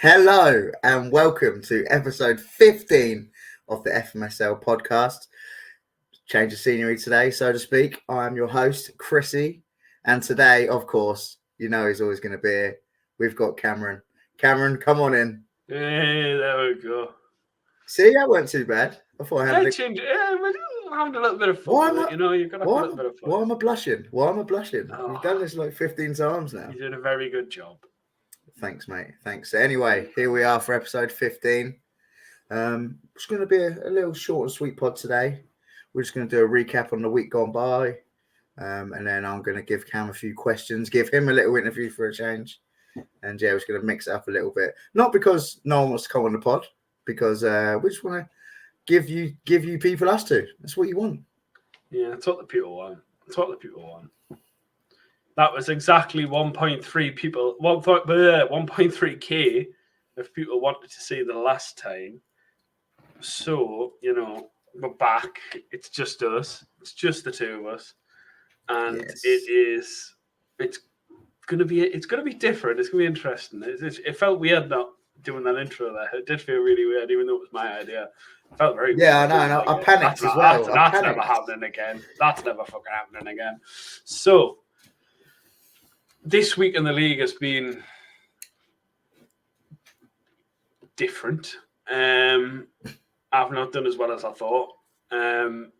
Hello and welcome to episode 15 of the FMSL Podcast. Change of scenery today, so to speak. I am your host, Chrissy, and today, of course, you know he's always going to be here. We've got Cameron. Cameron, come on in. Hey, there we go. See, that weren't too bad. I thought I had we're having a little bit of fun. You've got to have a little bit of fun. Why am I blushing? Oh, We've done this like 15 times now. You're doing a very good job. Thanks, mate. Thanks. So anyway, here we are for episode 15. It's going to be a little short and sweet pod today. We're just going to do a recap on the week gone by. And then I'm going to give Cam a few questions, give him a little interview for a change. And yeah, we're just going to mix it up a little bit. Not because no one wants to come on the pod, because we just want to give you people us to. That's what you want. Yeah, that's what the people want. That was exactly 1.3 people, 1.3k of people wanted to see the last time. So, we're back. It's just us. It's just the two of us. And Yes. it's gonna be different. It's gonna be interesting. It felt weird not doing that intro there. It did feel really weird, even though it was my idea. It felt very weird. I know. I panicked as well. That's never happening again. That's never fucking happening again. So this week in the league has been different. I've not done as well as I thought, and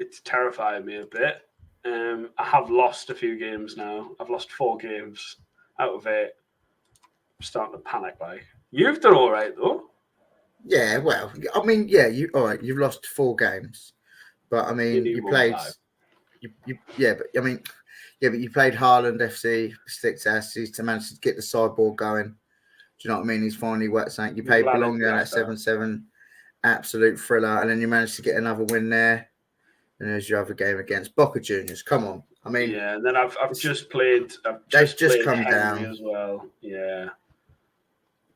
it's terrified me a bit. I have lost a few games now. I've lost 4 games out of 8. I'm starting to panic. Like, you've done all right though. Yeah, well, I mean, yeah, you've lost 4 games, but I mean, you played. But you played Haaland FC, Sticks Asses to manage to get the sideboard going. Do you know what I mean? He's finally worked something. You played Bologna at 7-7, absolute thriller, and then you managed to get another win there. And there's your other game against Boca Juniors. Come on, I mean, yeah. And then I've just played. They've just come Henry down as well. Yeah,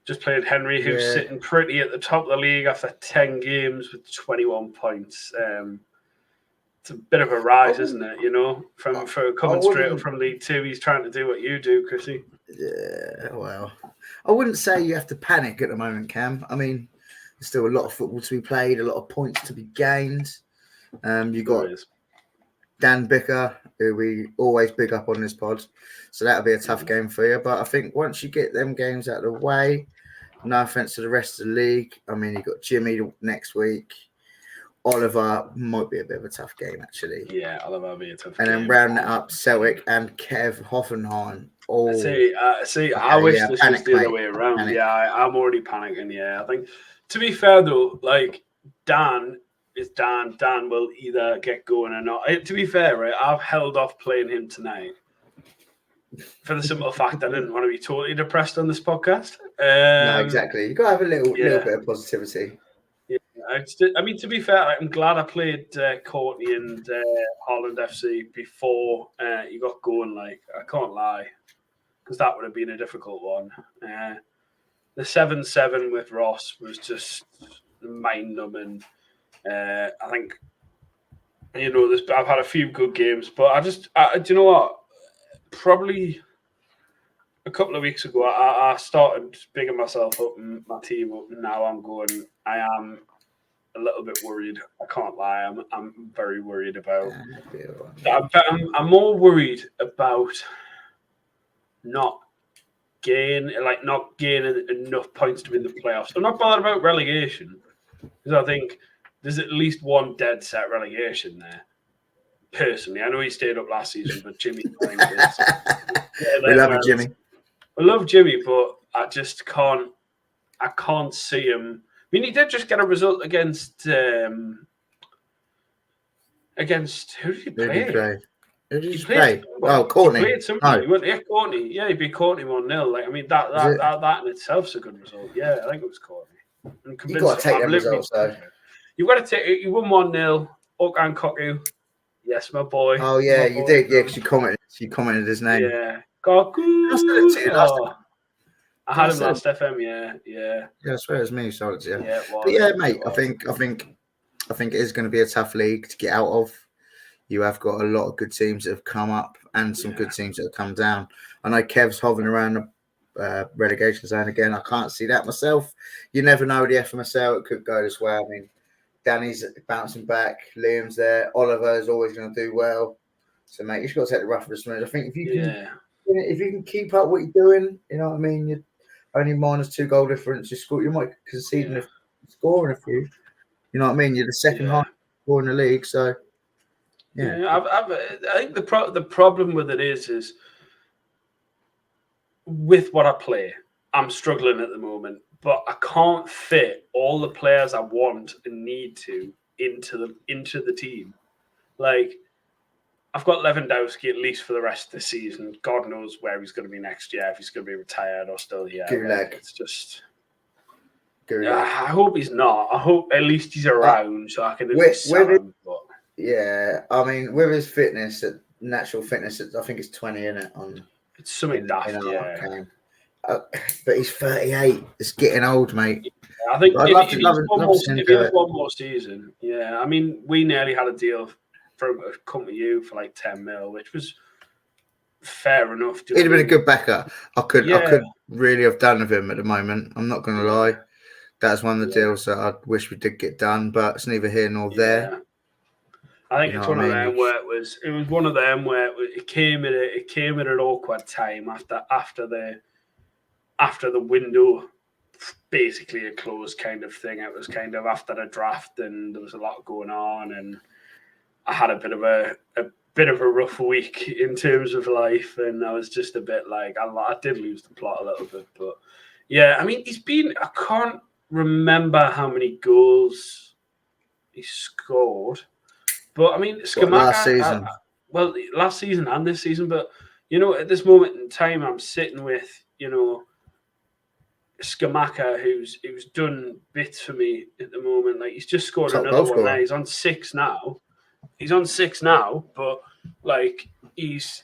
just played Henry, who's sitting pretty at the top of the league after 10 games with 21 points. It's a bit of a rise, isn't it? From coming straight up from League 2, he's trying to do what you do, Chrissy. Yeah, well, I wouldn't say you have to panic at the moment, Cam. I mean, there's still a lot of football to be played, a lot of points to be gained. You got Dan Bicker, who we always big up on this pod, so that'll be a tough game for you. But I think once you get them games out of the way, no offense to the rest of the league. I mean, you got Jimmy next week. Oliver might be a bit of a tough game, actually. Yeah, Oliver will be a tough game. And then rounding it up, Celtic and Kev Hoffenheim. Oh, I wish this was the other way around. Panic. Yeah, I'm already panicking. Yeah, I think, to be fair, though, like, Dan will either get going or not. To be fair, right, I've held off playing him tonight for the simple fact I didn't want to be totally depressed on this podcast. No, exactly. You've got to have a little bit of positivity. Yeah, I mean, to be fair, I'm glad I played Courtney and Haaland FC before you got going. Like, I can't lie, because that would have been a difficult one. The 7-7 with Ross was just mind-numbing. I think, I've had a few good games, but do you know what? Probably a couple of weeks ago, I started bigging myself up and my team up, and now I am a little bit worried. I can't lie. I'm very worried about. I'm more worried about not gaining enough points to win the playoffs. I'm not bothered about relegation, because I think there's at least one dead set relegation there. Personally, I know he stayed up last season, but Jimmy. We love you, Jimmy. I love Jimmy, but I just can't. I can't see him. I mean, he did just get a result against who did he play? Who did he play? Oh, Courtney. He played somebody. Courtney. Yeah, he beat Courtney 1-0. Like, I mean, that in itself is a good result. Yeah, I think it was Courtney. You've got to take them results, though. You've got to take it. You won 1-0. Okan Koku. Yes, my boy. Oh, yeah, you did. Yeah, because you commented his name. Yeah. Koku. I had him last FM, yeah. Yeah, I swear it was me who sold it to you. Yeah, it was. But yeah, mate, I think it is going to be a tough league to get out of. You have got a lot of good teams that have come up and some good teams that have come down. I know Kev's hovering around relegation zone again. I can't see that myself. You never know the FMSL. It could go this way. I mean, Danny's bouncing back. Liam's there. Oliver is always going to do well. So, mate, you've got to take the rough with the smooth. I think if you can keep up what you're doing, you know what I mean. You're only -2 goal difference. You might concede if scoring a few. You know what I mean. You're the second highest scorer in the league. So, I think the problem with it is with what I play, I'm struggling at the moment, but I can't fit all the players I want and need to into the team. Like, I've got Lewandowski at least for the rest of the season. God knows where he's going to be next year, if he's going to be retired or still here. Gulag. It's just. Gulag. I hope he's not. I hope at least he's around so I can sell him. Yeah, I mean, with his fitness, natural fitness, I think it's 20 in it. It's something daft, but he's 38. It's getting old, mate. Yeah, I think if he has one more season, I mean, we nearly had a deal from a company you for like 10 mil, which was fair enough. He'd have been a good backer. I could really have done with him at the moment. I'm not going to lie. That's one of the deals that I wish we did get done, but it's neither here nor there. I think it's one of them where it was one of them where it came at an awkward time after the window basically had closed kind of thing. It was kind of after the draft and there was a lot going on and I had a bit of a rough week in terms of life and I was just a bit like I did lose the plot a little bit, but I mean I can't remember how many goals he scored. But I mean, Scamacca. Last season. Last season and this season. But at this moment in time, I'm sitting with Scamacca, who's done bits for me at the moment. Like he's just scored another one now. He's on 6 now. But like he's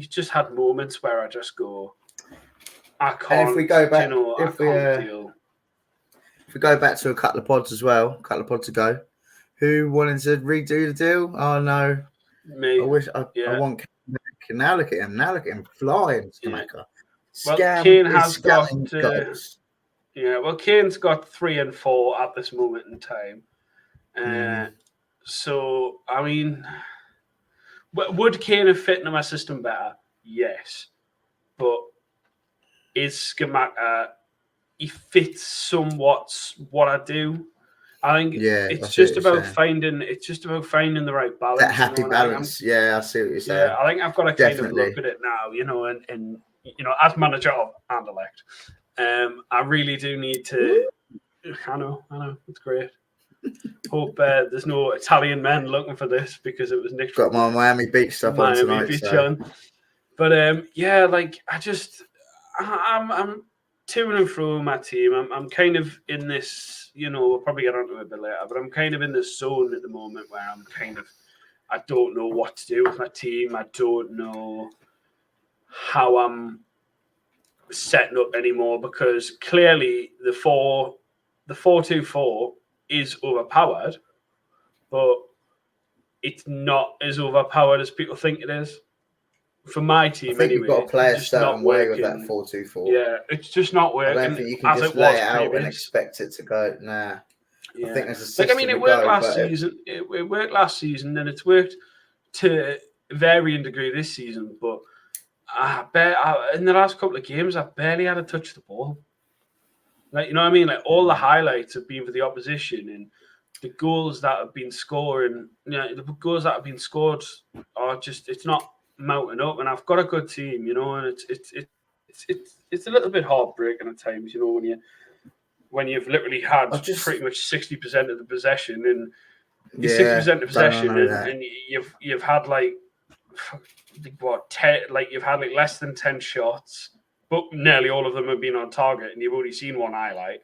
just had moments where I just go, I can't. And if we go back, if we go back to a couple of pods ago. Who wanted to redo the deal? Oh no, me. I wish I want. Now look at him. Now look at him flying. Scamacca. Well, Kane has got. Well, Kane's got 3 and 4 at this moment in time. So I mean, would Kane have fit into my system better? Yes, but is Scamacca? He fits somewhat what I do. I think it's just about finding the right balance. That happy balance. I see what you're saying. Yeah, I think I've got to kind of look at it now, and as manager of Anderlecht, I really do need to. I know, it's great. Hope there's no Italian men looking for this because it was Nick. Got my Miami Beach stuff on tonight. But I'm to and fro my team. I'm kind of in this. We'll probably get onto it a bit later, but I'm kind of in this zone at the moment where I don't know what to do with my team. I don't know how I'm setting up anymore because clearly the 4-2-4 is overpowered, but it's not as overpowered as people think it is. For my team, I think anyway, you've got to play a certain way with that 4-2-4. Yeah, it's just not working. I don't think you can just lay it out and expect it to go. Nah. Yeah. I think there's a system it worked last season. It worked last season, and it's worked to a varying degree this season. But in the last couple of games, I barely had a touch of the ball. Like, you know what I mean? Like all the highlights have been for the opposition, and the goals that have been scoring. The goals that have been scored are just—it's not mounting up, and I've got a good team, and it's a little bit heartbreaking at times, when you've literally had pretty much 60% of the possession and 60% of possession, and you've had like 10, like you've had like less than 10 shots, but nearly all of them have been on target, and you've only seen one highlight,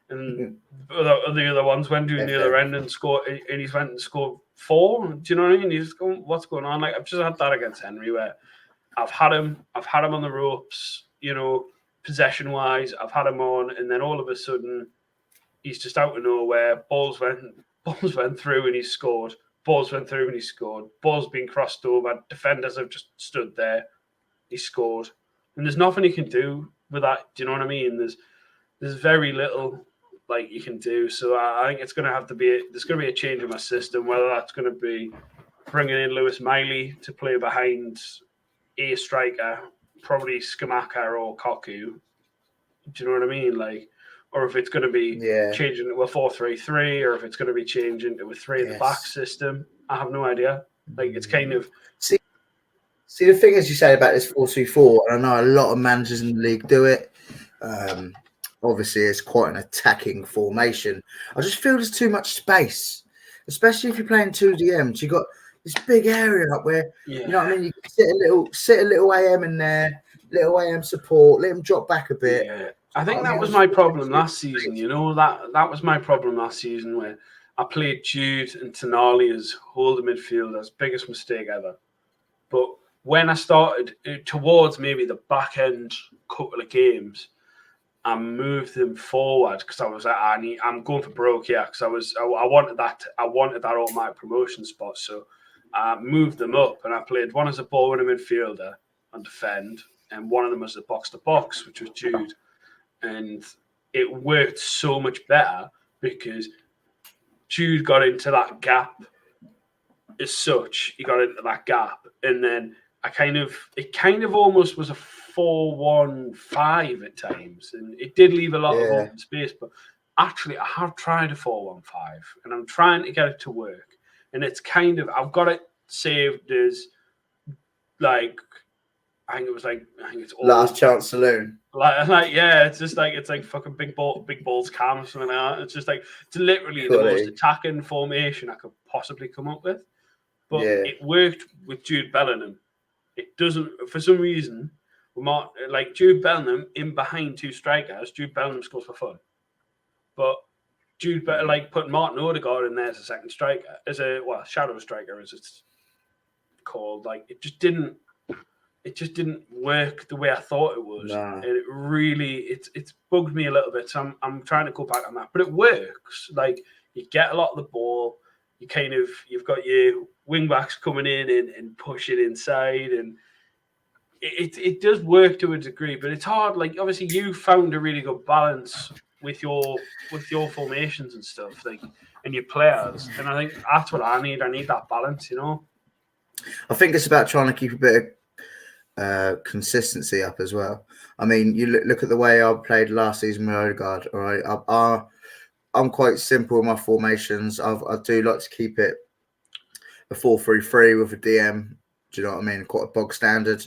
and the other ones went doing the other end and scored, and he's went and scored 4. Do you know what I mean? He's going, what's going on? Like I've just had that against Henry, where I've had him on the ropes, possession wise. I've had him on, and then all of a sudden, he's just out of nowhere. Balls went through, and he scored. Balls went through, and he scored. Balls being crossed over. Defenders have just stood there. He scored. and there's nothing you can do with that. Do you know what I mean? There's very little like you can do. So I think it's going to have to be there's going to be a change in my system. Whether that's going to be bringing in Lewis Miley to play behind a striker, probably Skamaka or Koku. Do you know what I mean? Like, or if it's going to be changing to a 4-3-3, or if it's going to be changing to a 3 at the back system. I have no idea. Like, it's kind of see the thing is you say about this 4-2-4, and I know a lot of managers in the league do it. Obviously, it's quite an attacking formation. I just feel there's too much space, especially if you're playing 2 DMs. You got this big area up where you know what I mean. You can sit a little AM in there, little AM support, let him drop back a bit. Yeah. I think that was my problem last season. You know that was my problem last season where I played Jude and Tonali as holding midfielders, biggest mistake ever. But when I started towards maybe the back end couple of games, I moved them forward because I was like, I'm going for broke here because I wanted that automatic promotion spot. So I moved them up and I played one as a ball winner midfielder and defend, and one of them was a box to box, which was Jude, and it worked so much better because Jude got into that gap as such. He got into that gap, and then it kind of almost was a 4-1-5 at times, and it did leave a lot of open space. But actually, I have tried a 4-1-5, and I'm trying to get it to work. And it's kind of I've got it saved as like I think it's all last chance saloon. It's like fucking big balls cam or something like that. It's just like it's literally the most attacking formation I could possibly come up with. But it worked with Jude Bellingham. It doesn't for some reason. Like Jude Bellingham in behind 2 strikers. Jude Bellingham scores for fun, but Jude like putting Martin Odegaard in there as a second striker, as a shadow striker as it's called. Like it just didn't work the way I thought it was. Nah. And it really it's bugged me a little bit. So I'm trying to go back on that, but it works. Like you get a lot of the ball. You've got your wing backs coming in and pushing inside, and it does work to a degree, but it's hard. Like obviously you found a really good balance with your formations and stuff, like and your players, and I think that's what I need. I need that balance, you know. I think it's about trying to keep a bit of consistency up as well. I mean, you look at the way I played last season with Odegaard. All right, I'm quite simple in my formations. I do like to keep it a 4-3-3 with a DM. Do you know what I mean? Quite a bog standard.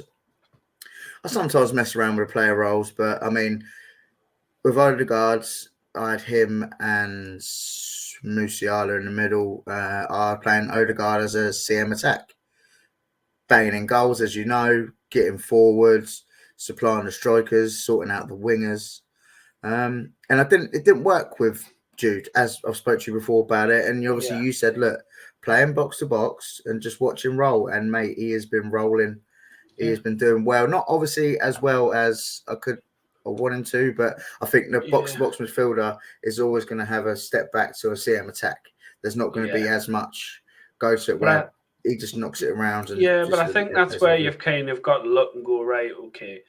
I sometimes mess around with player roles, but I mean, with Odegaard, I had him and Musiala in the middle. I was playing Odegaard as a CM attack, banging in goals, as you know, getting forwards, supplying the strikers, sorting out the wingers. And it didn't work with Jude, as I've spoke to you before about it. And obviously you said, look, play him box to box and just watch him roll. And mate, he has been rolling. He has been doing well, not obviously as well as I want him to, but I think the box-to-box midfielder is always going to have a step back to a CM attack. There's not going to be as much go to it where he just knocks it around. And but I think that's where you've kind of got to look and go, right, okay,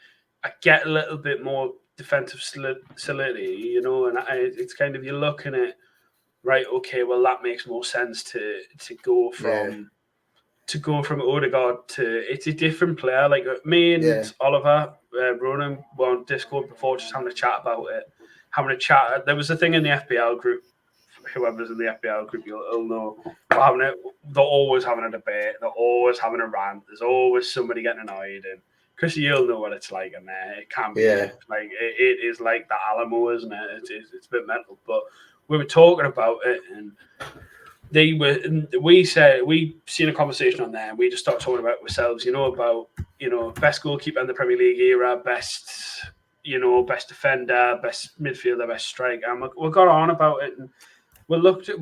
I get a little bit more defensive solidity, you know, and it's kind of you're looking at, right, okay, well, that makes more sense to go from... To go from Odegaard to it's a different player. Like me and Oliver Ronan were on Discord before, just having a chat about it. There was a thing in the FPL group. Whoever's in the FPL group, you'll know. They're always having a debate. They're always having a rant. There's always somebody getting annoyed. And Chrissy, you'll know what it's like in there. It can be like it is like the Alamo, isn't it? It's a bit mental. But we were talking about it and. We seen a conversation on there and we just started talking about ourselves, best goalkeeper in the Premier League era, best defender, best midfielder, best striker. And we got on about it and we looked at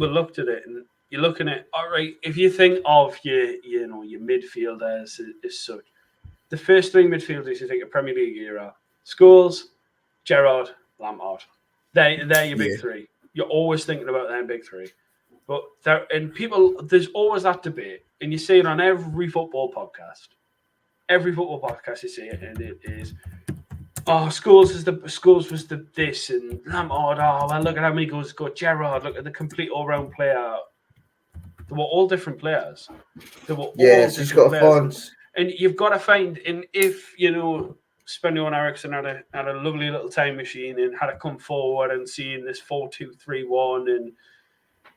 it and you're looking at, all right, if you think of your midfielders as such, the first 3 midfielders you think of Premier League era, Scholes, Gerrard, Lampard. They're your big 3. You're always thinking about them big 3. But there's always that debate, and you see it on every football podcast. Every football podcast you see it, and it is Scholes was the this and Lampard. Oh, well, look at how many goals got Gerrard. Look at the complete all-round player. They were all different players. They were all you've got to find, and you've got to find. And if Spenny and Eriksson had a lovely little time machine and had to come forward and seen this 4-2-3-1 and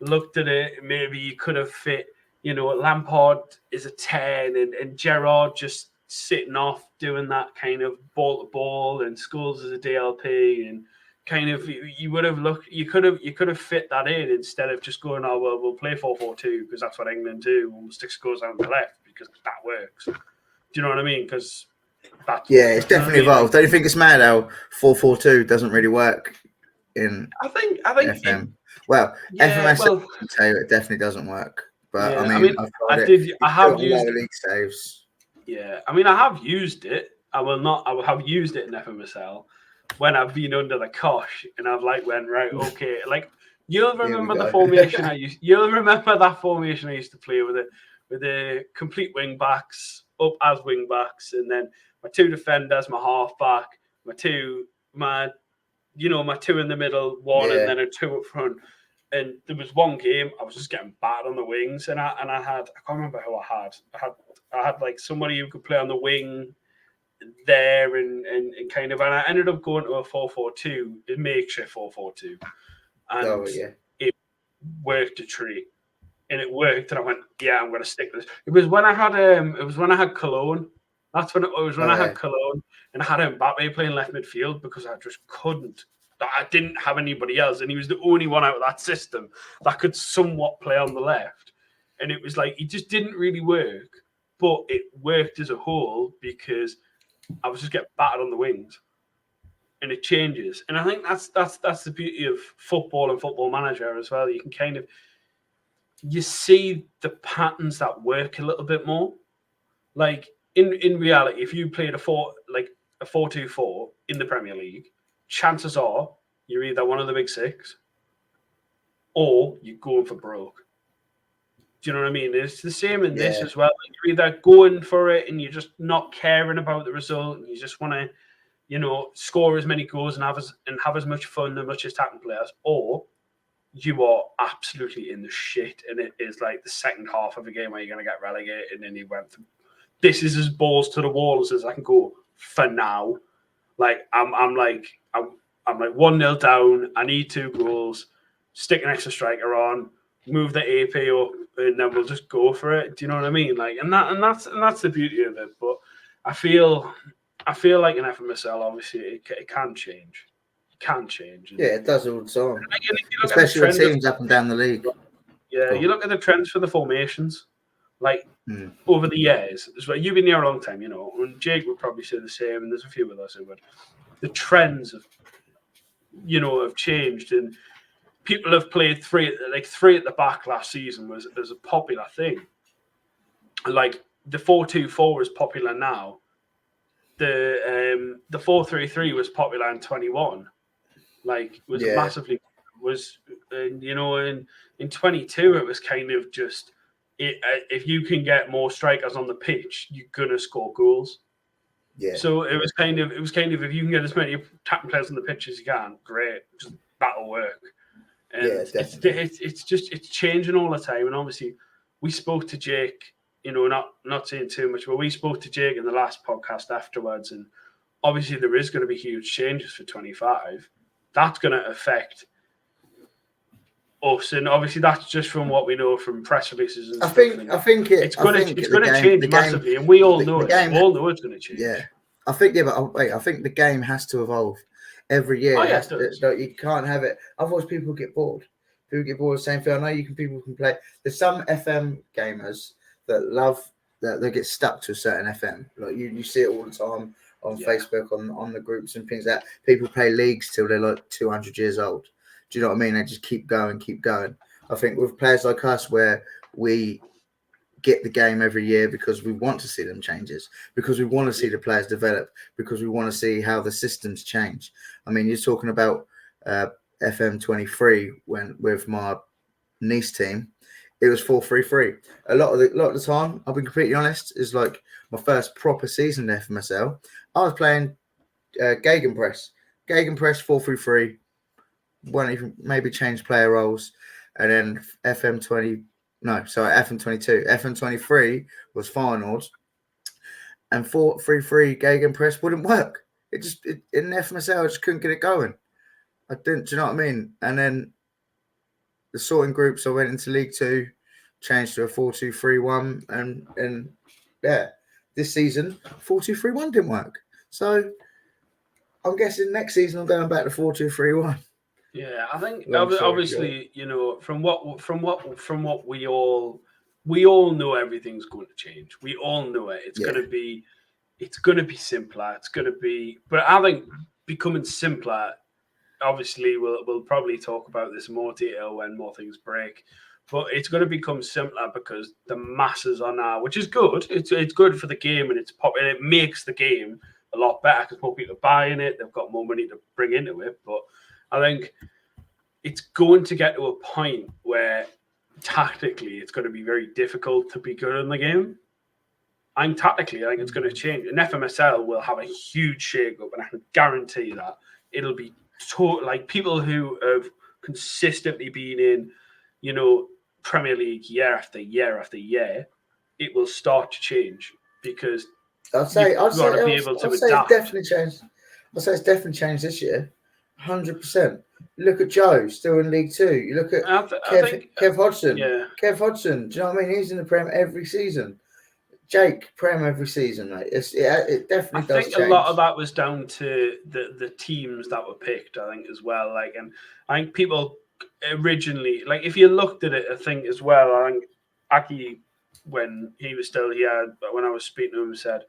looked at it, maybe you could have fit. Lampard is a 10 and Gerrard just sitting off doing that kind of ball to ball, and Scholes as a DLP, and kind of you could have fit that in instead of just going, oh well, we'll play 4-4-2 because that's what England do, and we'll stick Scholes on the left because that works. Do you know what I mean? Because it's definitely evolved. Don't you think it's mad how 4-4-2 doesn't really work in? I think FM. FMSL can tell you it definitely doesn't work. But yeah, I have used league saves. Yeah, I have used it. I will have used it in FMSL when I've been under the cosh and I've went right, okay. You'll remember the formation I used. You'll remember that formation I used to play with the complete wing backs up as wing backs, and then my two defenders, my half back, my two in the middle, one and then a two up front. And there was one game I was just getting bad on the wings, and I can't remember who I had somebody who could play on the wing there and I ended up going to a 4-4-2, a makeshift 4-4-2, and it worked a treat, and it worked, and I went, yeah, I'm going to stick with this. It was when I had Cologne. That's when it was when I had Cologne, and I had Mbappe playing left midfield because I just couldn't. I didn't have anybody else, and he was the only one out of that system that could somewhat play on the left. And it was it just didn't really work, but it worked as a whole because I was just getting battered on the wings, and it changes. And I think that's the beauty of football and Football Manager as well. You can you see the patterns that work a little bit more. In reality, if you played a 4-2-4 in the Premier League, chances are you're either one of the big six or you're going for broke. Do you know what I mean? It's the same in this as well. You're either going for it and you're just not caring about the result, and you just want to, score as many goals and have as much fun and much attacking players, or you are absolutely in the shit, and it is the second half of a game where you're going to get relegated, and then you went through. This is as balls to the wall as I can go for now. I'm 1-0 down. I need 2 goals. Stick an extra striker on. Move the AP up, and then we'll just go for it. Do you know what I mean? And that's the beauty of it. But I feel like in FMSL, obviously, it can change. It can change. Yeah, it does all the time. Especially with teams up and down the league. Yeah, you look at the trends for the formations. Over the years, you've been here a long time, and Jake would probably say the same, and there's a few of us who would. The trends have changed, and people have played three at the back last season was a popular thing. The 4-2-4 is popular now. The 4-3-3 was popular in 21. Massively in 22 it was kind of just. If you can get more strikers on the pitch, you're gonna score goals. Yeah. So it was kind of if you can get as many attacking players on the pitch as you can, great. Just that'll work. And it's changing all the time. And obviously, we spoke to Jake. Not saying too much, but we spoke to Jake in the last podcast afterwards, and obviously there is going to be huge changes for 25. That's going to affect us, and obviously that's just from what we know from press releases and I think it's going to change massively, and we all know it. We all know it's going to change. Yeah, I think I think the game has to evolve every year. You can't have it, otherwise people get bored. People get bored of the same thing. I know people can play. There's some FM gamers that love that they get stuck to a certain FM. You see it all the time on Facebook, on the groups and things like that. People play leagues till they're 200 years old. Do you know what I mean? They just keep going. I think with players like us, where we get the game every year because we want to see them changes, because we want to see the players develop, because we want to see how the systems change. I mean, you're talking about FM23 with my niece team, it was 4-3-3. A lot of the time, I'll be completely honest, is my first proper season in FMSL. I was playing Gegenpress. Gegenpress 4-3-3. Won't even maybe change player roles. And then FM22. FM23 was Farnold. And 4-3-3 Gegenpress wouldn't work. In FMSL, I just couldn't get it going. I didn't, do you know what I mean? And then the sorting groups, I went into League Two, changed to a 4-2-3-1, and yeah, this season 4-2-3-1 didn't work. So I'm guessing next season I'm going back to 4-2-3-1. Yeah, I think obviously, you know, from what we all know, everything's going to change. We all know it. It's going to be simpler. It's going to be, but I think becoming simpler. Obviously, we'll probably talk about this in more detail when more things break. But it's going to become simpler because the masses are now, which is good. It's good for the game, and it makes the game a lot better because more people are buying it. They've got more money to bring into it. But I think it's going to get to a point where tactically it's going to be very difficult to be good in the game. I think it's going to change. And FMSL will have a huge shake-up, and I can guarantee that it'll be like people who have consistently been in, you know, Premier League year after year after year, it will start to change because I'd say adapt. It's definitely changed. I'd say it's definitely changed this year, 100%. Look at Joe, still in League Two. You look at Kev Hodgson. Yeah. Kev Hodgson. Do you know what I mean? He's in the Prem every season. Jake, Prem every season, mate. It definitely does change. I think a lot of that was down to the teams that were picked, I think, as well. Like, and I think people originally, like, if you looked at it, I think as well, I think Aki, when he was still here, when I was speaking to him, said,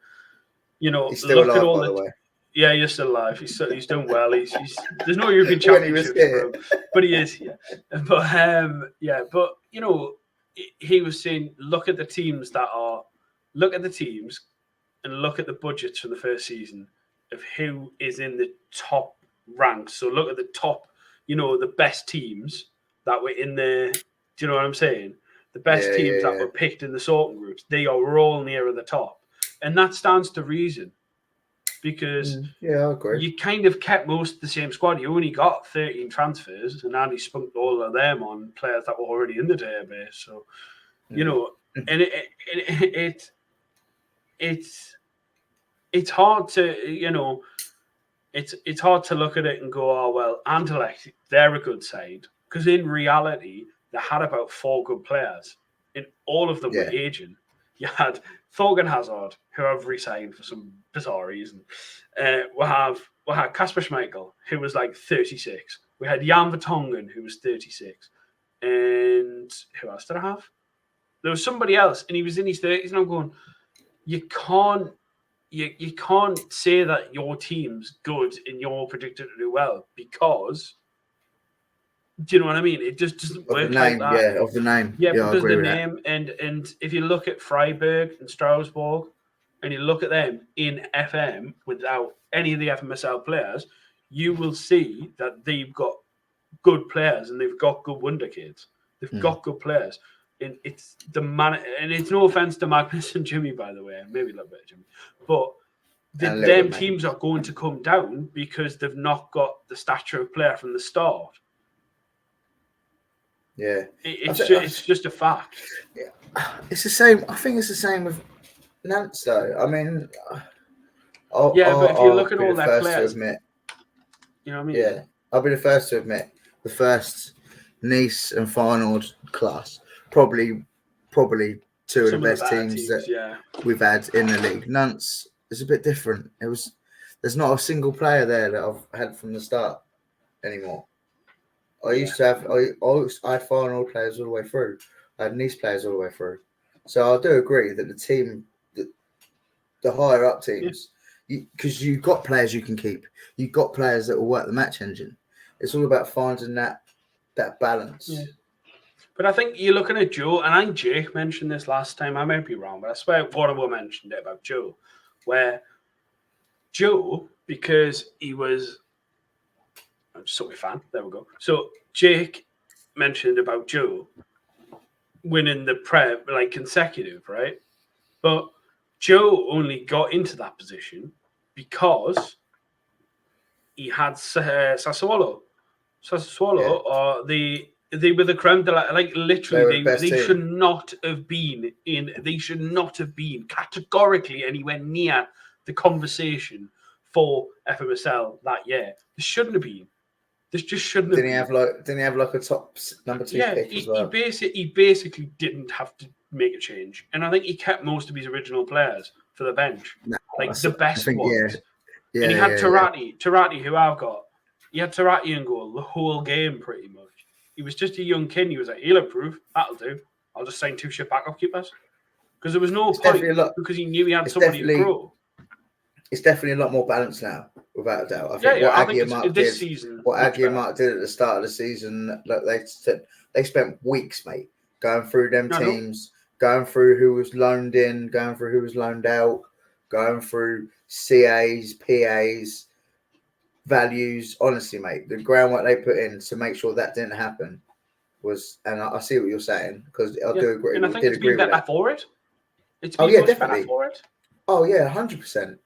you know, he's still look alive, at all by the way. Yeah, you're still alive. He's doing well. He's there's no European Championships for him, but he is. Yeah, but you know, he was saying, look at the teams and look at the budgets for the first season of who is in the top ranks. So look at the top, you know, the best teams that were in there. Do you know what I'm saying? The best teams that were picked in the sorting groups, they are all nearer the top, and that stands to reason. Because I agree. You kind of kept most of the same squad. You only got 13 transfers, and Andy spunked all of them on players that were already in the database. So, you know, and it's hard to, you know, it's hard to look at it and go, oh well, Anderlecht, they're a good side, because in reality they had about 4 good players, and all of them were aging. You had Thorgan Hazard, who I've re-signed for some bizarre reason. We had Kasper Schmeichel, who was like 36. We had Jan Vertonghen, who was 36. And who else did I have? There was somebody else, and he was in his 30s. And I'm going, you can't say that your team's good and you're predicted to do well because. Do you know what I mean? It just doesn't work like that. Yeah, of the name. Yeah, because the name and if you look at Freiburg and Strasbourg and you look at them in FM without any of the FMSL players, you will see that they've got good players and they've got good wonder kids. They've got good players. And it's and it's no offense to Magnus and Jimmy, by the way, maybe a little bit of Jimmy, but them teams are going to come down because they've not got the stature of player from the start. Yeah, it's just a fact. Yeah. It's the same. I think it's the same with Nantes, though. I mean, but if you look at all their players, you know what I mean? Yeah, I'll be the first to admit the first Nice and Farnold class probably two of the best teams that we've had in the league. Nantes is a bit different. There's not a single player there that I've had from the start anymore. I used to have I had Farnold players all the way through. I had Nice players all the way through. So I do agree that the team, the higher up teams, because you've got players you can keep, you've got players that will work the match engine. It's all about finding that balance. Yeah. But I think you're looking at Joe, and I think Jake mentioned this last time. I might be wrong, but I swear one of them mentioned it about Joe, where Joe, because he was. I'm just a fan. There we go. So Jake mentioned about Joe winning the Prem like consecutive, right? But Joe only got into that position because he had Sassuolo, or they were the creme de la, like literally they should not have been categorically anywhere near the conversation for FMSL that year. They shouldn't have been. This just shouldn't have been. Didn't he have like a top number 2 pick as well? He basically didn't have to make a change. And I think he kept most of his original players for the bench. The best ones. Yeah, and he had Tarati, who I've got. He had Tarati in goal the whole game pretty much. He was just a young kid. He was like, he'll improve. That'll do. I'll just sign 2 shit backup keepers. Because there was no point because he knew he had somebody to grow. It's definitely a lot more balanced now, without a doubt. I think this season. What Aggie and Mark did at the start of the season, like they spent weeks, mate, going through them teams, going through who was loaned in, going through who was loaned out, going through CAs, PAs, values. Honestly, mate, the groundwork they put in to make sure that didn't happen was, and I see what you're saying because I do agree. And I think it's been better for it. It's been much better for it. Oh yeah, 100%.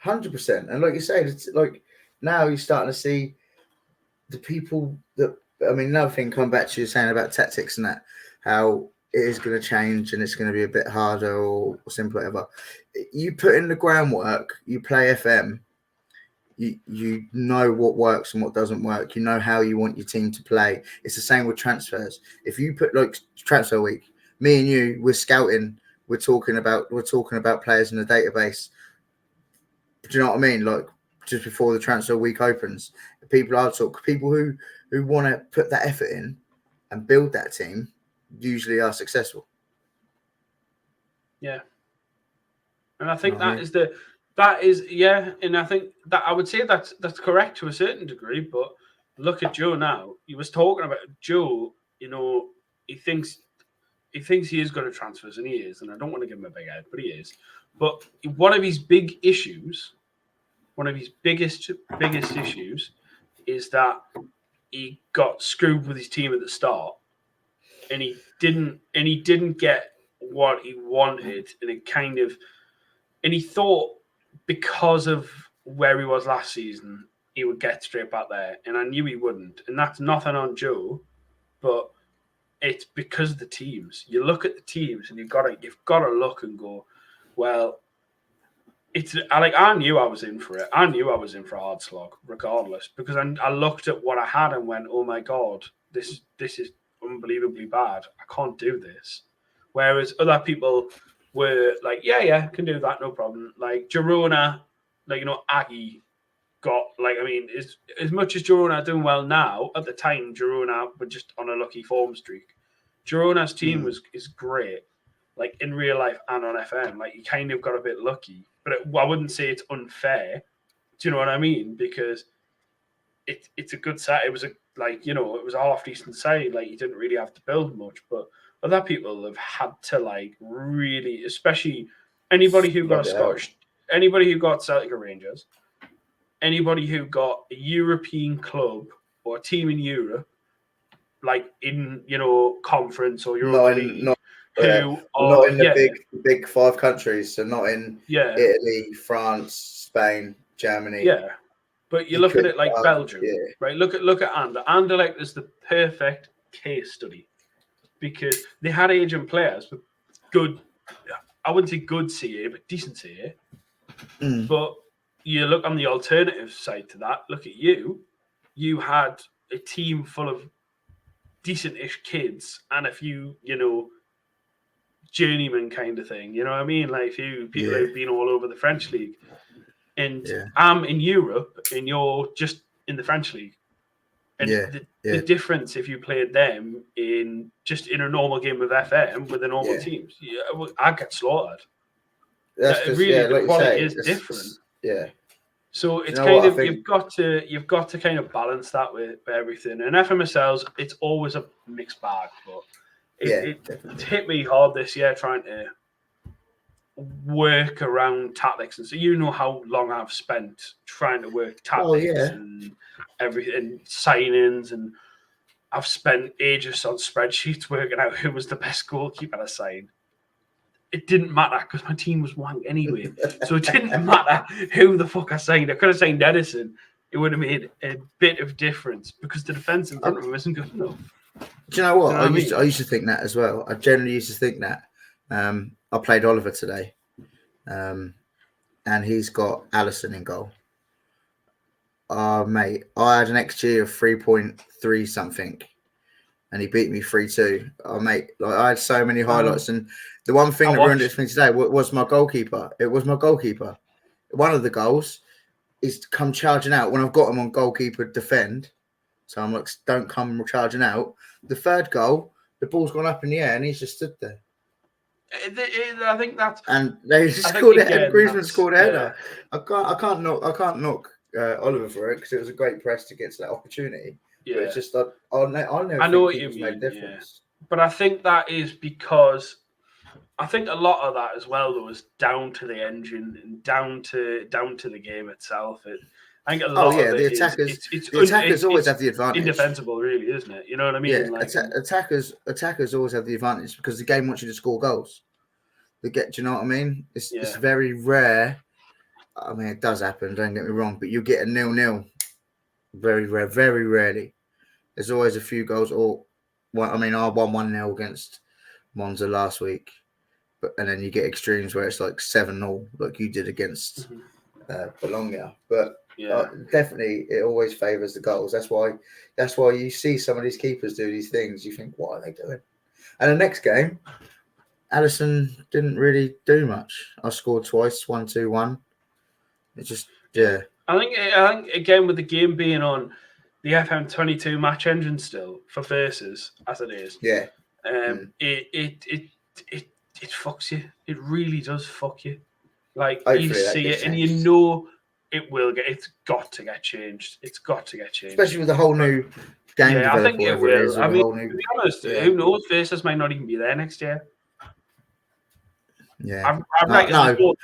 100%. And like you say, it's like now you're starting to see the people that, I mean, another thing, come back to you saying about tactics and that, how it is going to change and it's going to be a bit harder or simple, whatever. You put in the groundwork, you play FM, you know what works and what doesn't work. You know how you want your team to play. It's the same with transfers. If you put like transfer week, me and you, we're scouting, we're talking about players in the database. Do you know what I mean? Like just before the transfer week opens, people who want to put that effort in and build that team usually are successful. Yeah, and I think and I think that I would say that's correct to a certain degree. But look at Joe now. He was talking about Joe. You know, he thinks he is good at transfers, and he is. And I don't want to give him a big head, but he is. But one of his big issues, one of his biggest issues, is that he got screwed with his team at the start, and he didn't get what he wanted, and he thought because of where he was last season, he would get straight back there, and I knew he wouldn't. And that's nothing on Joe, but it's because of the teams. You look at the teams, and you've got to look and go, well, I knew I was in for it. I knew I was in for a hard slog, regardless, because I looked at what I had and went, "Oh my god, this is unbelievably bad. I can't do this." Whereas other people were like, "Yeah, can do that, no problem." Like Girona, Aggie got as much as Girona are doing well now. At the time, Girona were just on a lucky form streak. Girona's team is great. Like in real life and on FM, like you kind of got a bit lucky, but I wouldn't say it's unfair. Do you know what I mean? Because it's a good side. It was it was a half decent side. Like you didn't really have to build much, but other people have had to really, especially anybody who got anybody who got Celtic or Rangers, anybody who got a European club or a team in Europe, like in conference or Europa League. Not in the big 5 countries, so not in Italy, France, Spain, Germany. Yeah, but you look at it like Belgium, right? Look at Anderlecht. Anderlecht is the perfect case study because they had agent players with good. I wouldn't say good CA, but decent CA. But you look on the alternative side to that. Look at you. You had a team full of decent-ish kids and a few, journeyman kind of thing, you know what I mean? Like a few people who've been all over the French league. And I'm in Europe and you're just in the French league. And the difference if you played them in a normal game of FM with the normal teams, I'd get slaughtered. The quality is different. So it's you've got to kind of balance that with everything. And FMSL's, it's always a mixed bag, but it hit me hard this year trying to work around tactics, and so how long I've spent trying to work tactics and everything, signings, and I've spent ages on spreadsheets working out who was the best goalkeeper to sign. It didn't matter because my team was wank anyway, so it didn't matter who the fuck I signed. I could have signed Edison. it would have made a bit of difference because the defense in front of him isn't good enough. Do you know what? I used to think that as well. I generally used to think that. I played Oliver today, and he's got Allison in goal. Mate, I had an XG of 3.3 something, and he beat me 3-2. Oh, mate, like I had so many highlights, and the one thing that ruined it for me today was my goalkeeper. It was my goalkeeper. One of the goals is to come charging out when I've got him on goalkeeper defend. So I'm like, don't come charging out. The third goal, the ball's gone up in the air, and he's just stood there. I think that's and they scored it. And Griezmann scored a header. I can't knock Oliver for it because it was a great press to get to that opportunity. Yeah, but it's just I know what you mean. Made a difference. Yeah. But I think that is because I think a lot of that as well though is down to the engine and down to the game itself. I think a lot of the attackers always have the advantage. Indefensible, really, isn't it? You know what I mean? Yeah, attackers always have the advantage because the game wants you to score goals. Do you know what I mean? It's very rare. I mean, it does happen. Don't get me wrong, but you get a 0-0. Very rare, very rarely. There's always a few goals. I won 1-0 against Monza last week, and then you get extremes where it's like 7-0, like you did against Bologna. But definitely, it always favours the goals. That's why you see some of these keepers do these things. You think, what are they doing? And the next game, Allison didn't really do much. I scored twice, 1-2-1. It just I think again with the game being on the FM22 match engine still for versus as it is. Yeah. It fucks you. It really does fuck you. Like you see it and you know it's got to get changed. It's got to get changed. Especially with the whole new game developer. I think it will. I mean, to be honest, who knows? Versus might not even be there next year. Yeah. I reckon it will.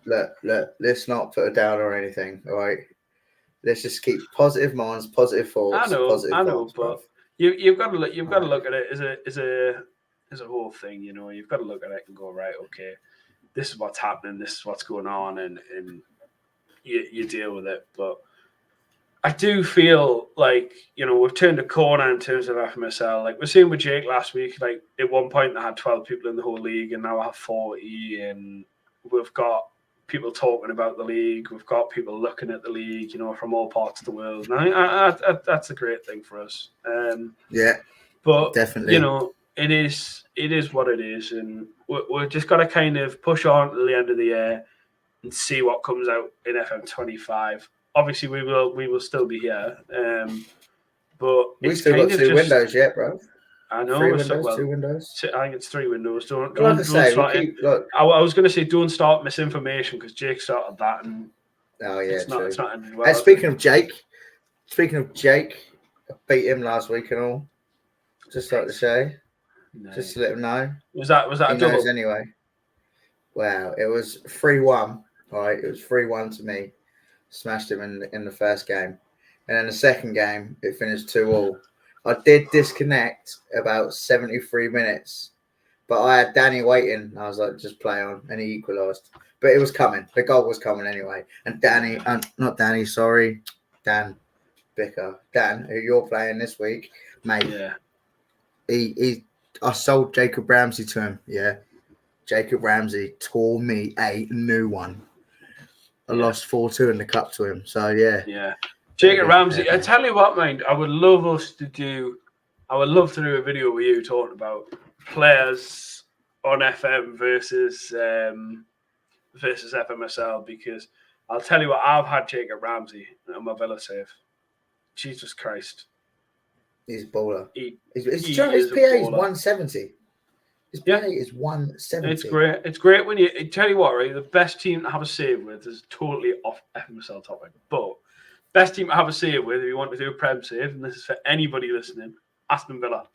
Look. Let's not put a down or anything. All right. Let's just keep positive minds, positive thoughts. I know, but you've got to look at it as a whole thing. You know, you've got to look at it and go, right, okay, this is what's happening, this is what's going on, and you deal with it. But I do feel like, you know, we've turned a corner in terms of FMSL. Like we're seeing with Jake last week, like at one point they had 12 people in the whole league and now I have 40, and we've got people talking about the league. We've got people looking at the league, you know, from all parts of the world. And I think that's a great thing for us. But definitely, you know, it is what it is, and we're just got to kind of push on to the end of the year and see what comes out in FM25. Obviously, we will still be here, but we still got two windows yet, bro. I know. Two windows. I think it's 3 windows. I was going to say don't start misinformation because Jake started that, and it's not ended well. And speaking of Jake, I beat him last week and all. Just like to say, just to let him know. Was that a double? Anyway. Wow, it was 3-1. All right, it was 3-1 to me. Smashed him in the first game, and then the second game it finished 2-2. I did disconnect about 73 minutes, but I had Danny waiting. I was like, just play on, and he equalised. But it was coming. The goal was coming anyway. And Dan Bicker, Dan, who you're playing this week, mate. Yeah. I sold Jacob Ramsey to him. Yeah, Jacob Ramsey tore me a new one. I lost 4-2 in the cup to him. So yeah. Jacob Ramsey. I tell you what, man. I would love to do a video with you talking about players on FM versus FMSL, because I'll tell you what, I've had Jacob Ramsey on my Villa save. Jesus Christ, he's a baller. His PA is 170. His PA is 170. It's great. It's great when you tell you what, right? The best team to have a save with is totally off FMSL topic, but best team to have a save with if you want to do a Prem save, and this is for anybody listening, Aston Villa,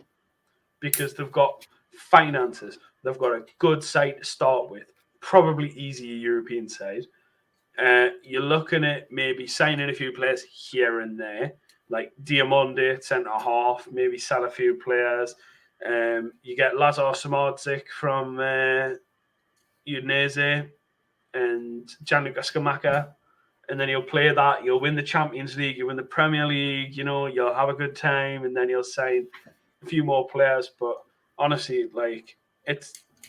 because they've got finances, they've got a good side to start with, probably easier European side. You're looking at maybe signing a few players here and there, like Diamonde at centre half, maybe sell a few players. You get Lazar Samardzik from Udinese and Gianluca Scamacca and then you'll play that. You'll win the Champions League. You win the Premier League. You know, you'll have a good time, and then you'll sign a few more players. But honestly, like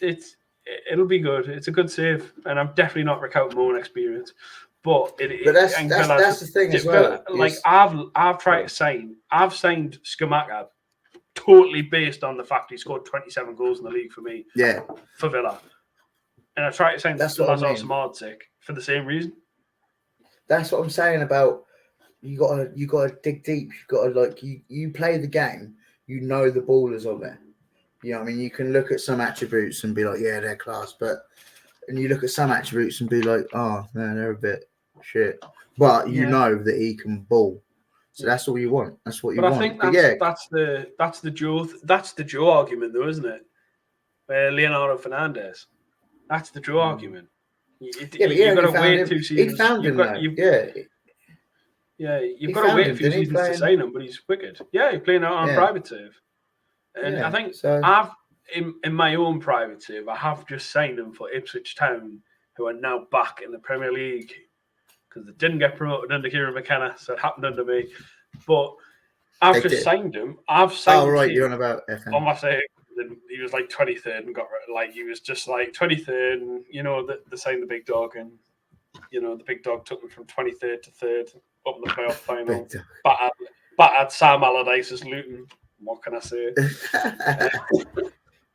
it'll be good. It's a good save, and I'm definitely not recounting my own experience. But that's the thing as well. Like I've tried to sign. I've signed Skamaka totally based on the fact he scored 27 goals in the league for me. Yeah, for Villa, and I tried to sign Lazar Samardzic for the same reason. That's what I'm saying about you gotta dig deep. You gotta you play the game. You know the ballers on there. You know what I mean? You can look at some attributes and be like, yeah, they're class, and you look at some attributes and be like, oh man, they're a bit shit. But you know that he can ball. So that's all you want. That's what you want. I think that's the Joe argument though, isn't it? Leonardo Fernandez. That's the Joe argument. You've got to wait 2 seasons. He found him, you've got to wait a few seasons to sign him, but he's wicked. Yeah, he's playing out on a private save. And I think I've in my own private save, I have just signed him for Ipswich Town, who are now back in the Premier League because they didn't get promoted under Kieran McKenna, so it happened under me. But I've just signed him. I've signed him. You're on about FM. On my save. He was like 23rd and he was just like 23rd, and you know they signed the big dog, and you know the big dog took him from 23rd to 3rd up in the playoff final. Battered Sam Allardyce's Luton. What can I say?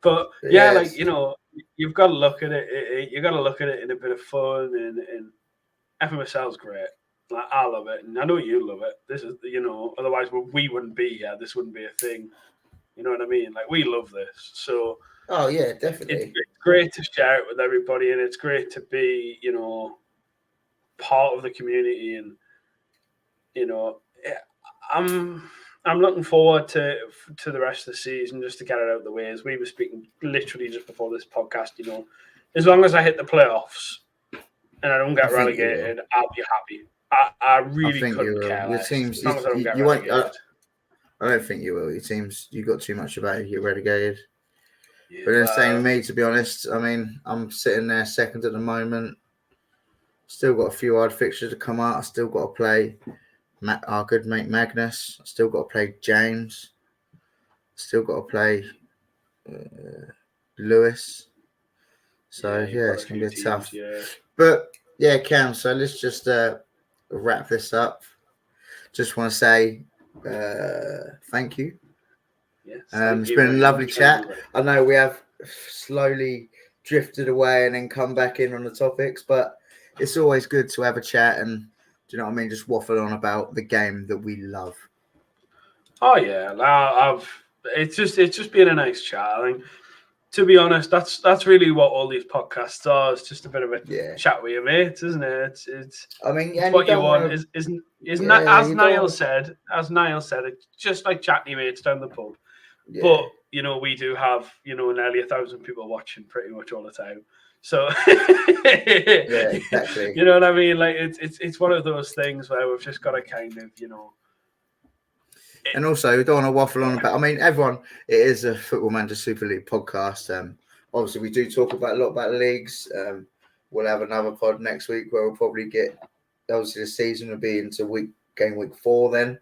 But yeah, like you know, you've got to look at it. You got to look at it in a bit of fun, and FMSL's great. Like I love it, and I know you love it. This is otherwise we wouldn't be here. This wouldn't be a thing. You know what I mean? Like we love this. So yeah, definitely. It's great to share it with everybody, and it's great to be, part of the community. And I'm looking forward to the rest of the season, just to get it out of the way. As we were speaking literally just before this podcast, as long as I hit the playoffs and I don't get relegated, I'll be happy. I really couldn't care less. Your teams, you won't. I don't think you will. Your teams, you got too much about it. You get relegated. Yeah, but then same with me, to be honest. I mean, I'm sitting there second at the moment. Still got a few hard fixtures to come out. I still got to play our good mate Magnus. I still got to play James. Still got to play Lewis. So it's gonna be tough. Yeah. But yeah, Cam. So let's just wrap this up. Just want to say. Thank you. Yes, it's been a lovely chat. I know we have slowly drifted away and then come back in on the topics, but it's always good to have a chat and, do you know what I mean, just waffle on about the game that we love. Oh yeah, it's just been a nice chat. I think, to be honest, that's really what all these podcasts are. It's just a bit of a chat with your mates, isn't it? It's what you want. As Niall said, it's just like chatting your mates down the pub. Yeah. But we do have nearly 1,000 people watching pretty much all the time. So yeah, exactly. You know what I mean? Like it's one of those things where we've just got to kind of And also, we don't want to waffle on about. I mean, everyone. It is a Football Manager Super League podcast. Obviously, we do talk about a lot about leagues. We'll have another pod next week where we'll probably get. Obviously, the season will be into game week 4 then.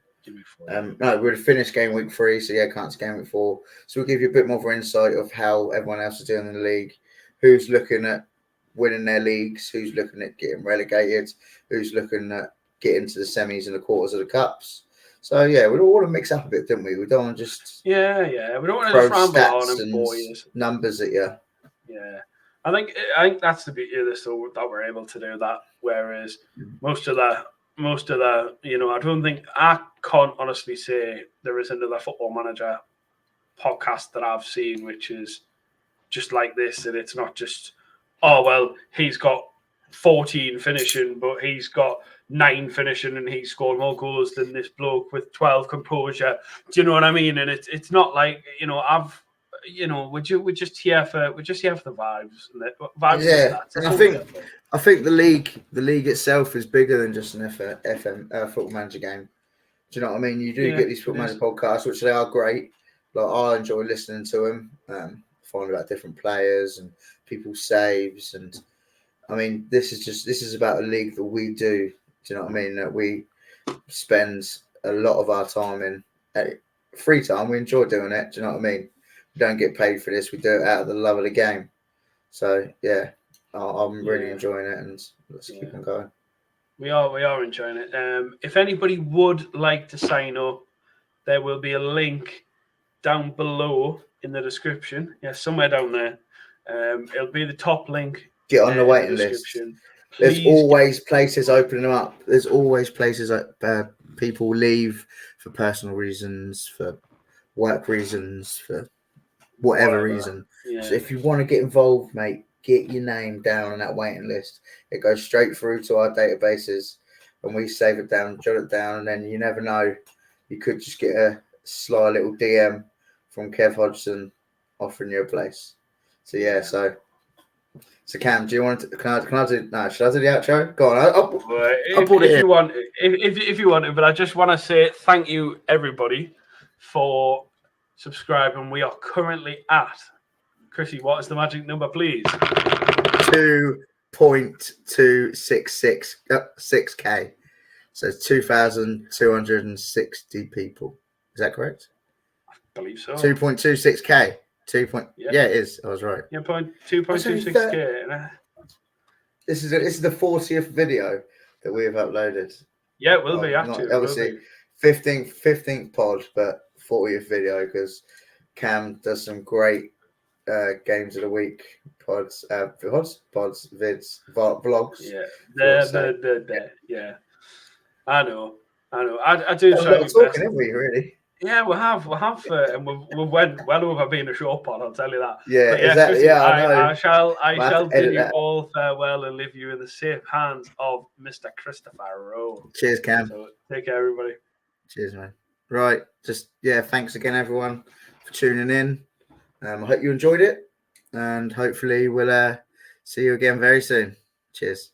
No, we'll finish game week 3, so can't see game week 4. So we'll give you a bit more of an insight of how everyone else is doing in the league, who's looking at winning their leagues, who's looking at getting relegated, who's looking at getting to the semis and the quarters of the cups. So we all want to mix up a bit, don't we? We don't want to just we don't want to just ramble on and bore you. Numbers at you. Yeah, I think that's the beauty of this, though, that we're able to do that. Whereas most of the I don't think I can't honestly say there is another Football Manager podcast that I've seen which is just like this, and it's not just he's got 14 finishing, but he's got 9 finishing and he scored more goals than this bloke with 12 composure. Do you know what I mean? And it's not like we're just here for the vibes and the vibes. Yeah, and I think the league itself is bigger than just an Football Manager game. Do you know what I mean? You do get these Football Manager podcasts, which they are great. Like I enjoy listening to them, finding about different players and people's saves, and I mean this is about a league that we do Do you know what I mean? That we spend a lot of our time in free time. We enjoy doing it. Do you know what I mean? We don't get paid for this. We do it out of the love of the game. So yeah, I'm really enjoying it, and let's keep on going. We are enjoying it. If anybody would like to sign up, there will be a link down below in the description. Yeah, somewhere down there. It'll be the top link. Get on the waiting list. There's always places opening up. There's always places people leave for personal reasons, for work reasons, for whatever reason. Yeah. So if you want to get involved, mate, get your name down on that waiting list. It goes straight through to our databases, and we save it down, jot it down, and then you never know. You could just get a sly little DM from Kev Hodgson offering you a place. So yeah, so Cam, do you want to? Can I do? No, should I do the outro? Go on. I'll put it in. If you want to, but I just want to say thank you everybody for subscribing. We are currently at, Chrissy, what is the magic number, please? 2.266K. So 2,260 people. Is that correct? I believe so. 2.26K. Yeah, it is. I was right. Yeah, 2.26K. This is the 40th video that we have uploaded. Yeah, it will be actually. Obviously, 15th pod, but 40th video because Cam does some great games of the week pods, vids, vlogs. Yeah. I know. I do. A lot of talking, haven't we? Really. Yeah, we have, and we went well over being a short pod. I'll tell you that. Yeah, Chrissy, I know. I shall bid you all farewell and leave you in the safe hands of Mr. Christopher Rowe. Cheers, Cam. So, take care, everybody. Cheers, man. Right, thanks again, everyone, for tuning in. I hope you enjoyed it, and hopefully we'll see you again very soon. Cheers.